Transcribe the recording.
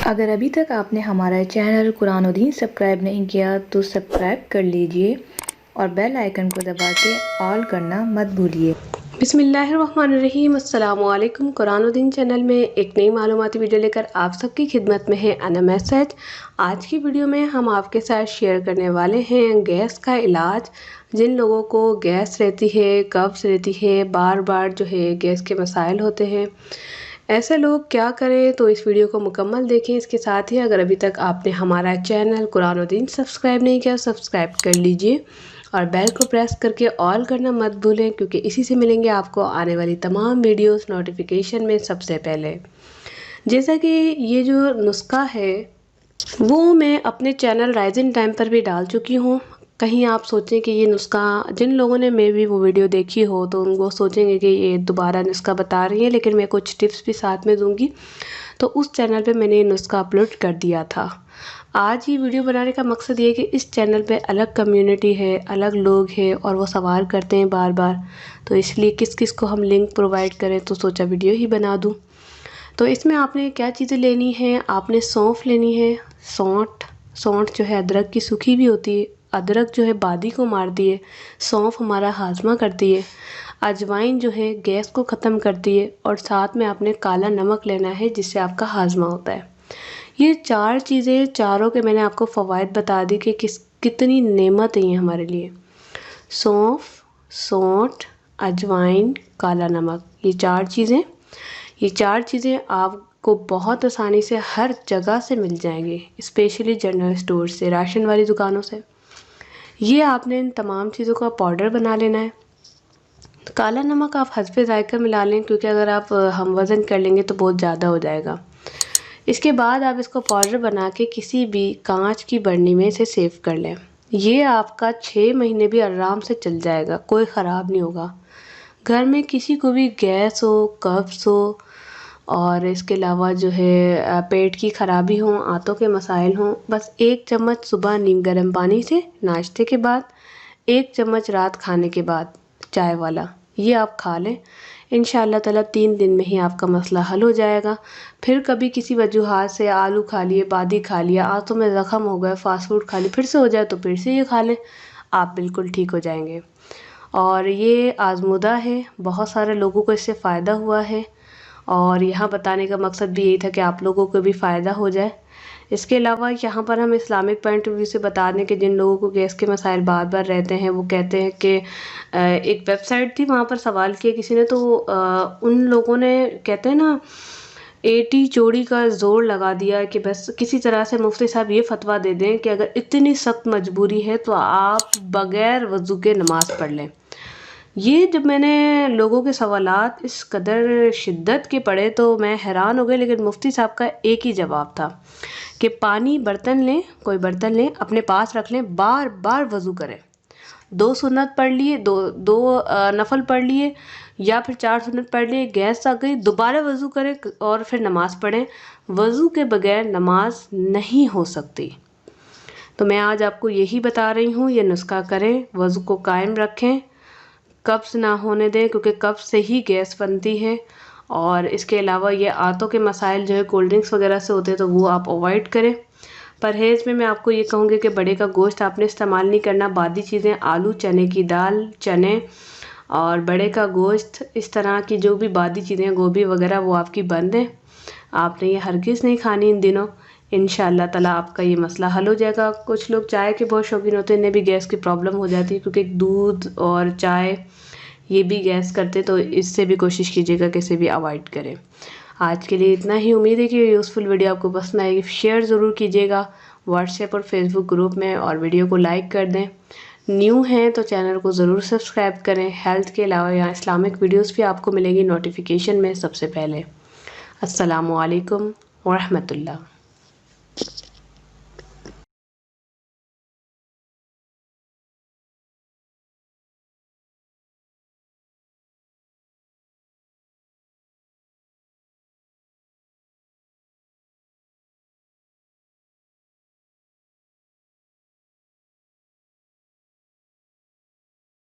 अगर अभी तक आपने हमारा चैनल कुरान और दीन सब्सक्राइब नहीं किया तो सब्सक्राइब कर लीजिए और बेल आइकन को दबा के ऑल करना मत भूलिए। बिस्मिल्लाहिर्रहमानिर्रहीम। अस्सलामुअलैकुम। कुरान और दीन चैनल में एक नई मालूमाती वीडियो लेकर आप सबकी खिदमत में है अना मैसेज। आज की वीडियो में हम आपके साथ शेयर करने वाले हैं गैस का इलाज। जिन लोगों को गैस रहती है, कब्ज़ रहती है, बार बार जो है गैस के मसाइल होते हैं, ऐसे लोग क्या करें, तो इस वीडियो को मुकम्मल देखें। इसके साथ ही अगर अभी तक आपने हमारा चैनल कुरान और दीन सब्सक्राइब नहीं किया, सब्सक्राइब कर लीजिए और बेल को प्रेस करके ऑल करना मत भूलें, क्योंकि इसी से मिलेंगे आपको आने वाली तमाम वीडियोस नोटिफिकेशन में सबसे पहले। जैसा कि ये जो नुस्खा है वो मैं अपने चैनल राइजिंग टाइम पर भी डाल चुकी हूँ। कहीं आप सोचें कि ये नुस्खा, जिन लोगों ने मे भी वो वीडियो देखी हो तो वो सोचेंगे कि ये दोबारा नुस्खा बता रही है, लेकिन मैं कुछ टिप्स भी साथ में दूंगी। तो उस चैनल पे मैंने ये नुस्खा अपलोड कर दिया था। आज ये वीडियो बनाने का मकसद ये है कि इस चैनल पे अलग कम्युनिटी है, अलग लोग हैं और वो सवाल करते हैं बार बार, तो इसलिए किस किस को हम लिंक प्रोवाइड करें, तो सोचा वीडियो ही बना दूँ। तो इसमें आपने क्या चीज़ें लेनी है, आपने सौंफ लेनी है, सौंठ जो है अदरक की सूखी भी होती है। अदरक जो है बादी को मारती है, सौंफ हमारा हाजमा करती है, अजवाइन जो है गैस को ख़त्म करती है, और साथ में आपने काला नमक लेना है जिससे आपका हाजमा होता है। ये चार चीज़ें, चारों के मैंने आपको फ़वाइद बता दी कि कितनी नेमत है ये हमारे लिए। सौंफ, सौंठ, अजवाइन, काला नमक, ये चार चीज़ें आपको बहुत आसानी से हर जगह से मिल जाएंगी, स्पेशली जनरल स्टोर से, राशन वाली दुकानों से। ये आपने इन तमाम चीज़ों का पाउडर बना लेना है। काला नमक आप हस्बे ज़ायका मिला लें, क्योंकि अगर आप हम वज़न कर लेंगे तो बहुत ज़्यादा हो जाएगा। इसके बाद आप इसको पाउडर बना के किसी भी कांच की बर्नी में इसे सेव कर लें। ये आपका 6 महीने भी आराम से चल जाएगा, कोई ख़राब नहीं होगा। घर में किसी को भी गैस हो, कब्ज़ हो, और इसके अलावा जो है पेट की ख़राबी हो, आंतों के मसाइल हों, बस 1 चम्मच सुबह नीम गर्म पानी से नाश्ते के बाद, 1 चम्मच रात खाने के बाद चाय वाला, ये आप खा लें। इंशाअल्लाह ताला 3 दिन में ही आपका मसला हल हो जाएगा। फिर कभी किसी वजूहात से आलू खा लिए, बादी खा लिया, आंतों में ज़ख़म हो गए, फास्ट फूड खा लिए, फिर से हो जाए तो फिर से ये खा लें, आप बिल्कुल ठीक हो जाएंगे। और ये आज़मूदा है, बहुत सारे लोगों को इससे फ़ायदा हुआ है, और यहाँ बताने का मकसद भी यही था कि आप लोगों को भी फ़ायदा हो जाए। इसके अलावा यहाँ पर हम इस्लामिक पॉइंट ऑफ व्यू से बता दें कि जिन लोगों को गैस के मसाइल बार बार रहते हैं, वो कहते हैं कि एक वेबसाइट थी, वहाँ पर सवाल किया किसी ने, तो उन लोगों ने, कहते हैं ना, एटी चोड़ी का जोर लगा दिया कि बस किसी तरह से मुफ्ती साहब ये फतवा दे दें कि अगर इतनी सख्त मजबूरी है तो आप बग़ैर वज़ू के नमाज़ पढ़ लें। ये जब मैंने लोगों के सवालात इस कदर शिद्दत के पढ़े तो मैं हैरान हो गई, लेकिन मुफ्ती साहब का एक ही जवाब था कि पानी बर्तन लें, कोई बर्तन लें, अपने पास रख लें, बार बार वज़ू करें। 2 सुन्नत पढ़ लिए, दो नफल पढ़ लिए, या फिर 4 सुन्नत पढ़ लिए, गैस आ गई, दोबारा वज़ू करें और फिर नमाज़ पढ़ें। वज़ू के बगैर नमाज नहीं हो सकती। तो मैं आज आपको यही बता रही हूँ, ये नुस्खा करें, वज़ू को कायम रखें, कब्ज़ ना होने दें, क्योंकि कब्ज़ से ही गैस बनती है। और इसके अलावा ये आंतों के मसाइल जो है कोल्ड ड्रिंक्स वगैरह से होते हैं, तो वो आप अवॉइड करें। परहेज़ में मैं आपको ये कहूँगी कि बड़े का गोश्त आपने इस्तेमाल नहीं करना, बादी चीज़ें, आलू, चने की दाल, चने और बड़े का गोश्त, इस तरह की जो भी बादी चीज़ें, गोभी वगैरह, वो आपकी बंद हैं। आपने ये हरगिज़ नहीं खानी इन दिनों। इंशाअल्लाह ताला आपका ये मसला हल हो जाएगा। कुछ लोग चाय के बहुत शौकीन होते हैं, इन्हें भी गैस की प्रॉब्लम हो जाती है, क्योंकि दूध और चाय ये भी गैस करते, तो इससे भी कोशिश कीजिएगा कि इसे भी अवॉइड करें। आज के लिए इतना ही। उम्मीद है कि ये यूज़फुल वीडियो आपको पसंद आएगी। शेयर ज़रूर कीजिएगा व्हाट्सएप और फेसबुक ग्रुप में, और वीडियो को लाइक कर दें। न्यू हैं तो चैनल को ज़रूर सब्सक्राइब करें। हेल्थ के अलावा यहाँ इस्लामिक वीडियोस भी आपको मिलेंगी नोटिफिकेशन में सबसे पहले। अस्सलामु अलैकुम व रहमतुल्लाह।